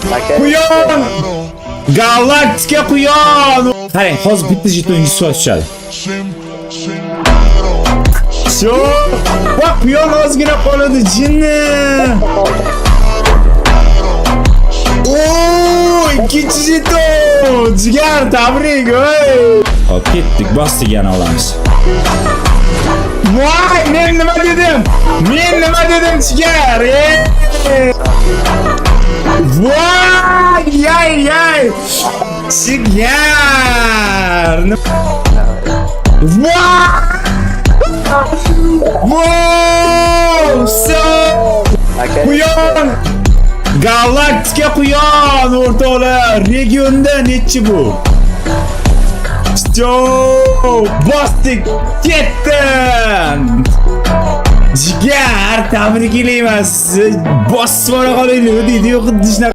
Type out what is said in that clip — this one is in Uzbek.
Quyon! Galaktika quyon! Qarang, hozir bitta jeton 100 soat tushadi. Sho! Va quyon ozgina qoladi, jinni! Oy, ikkinchi jeton! Jigar, tabrik, oy! Hop, ketdik, bosdik yana olamiz. Voy, men nima dedim? Jigar? Voy, yay! Jigar! Wow! So! Quyon! Galaktika quyon o'rtoqlar, regionda nechi bu? Bostik ketdim. Jigar, tabriklayman sizni. Bosib qolinglar, deydi, xuddi shunaqa.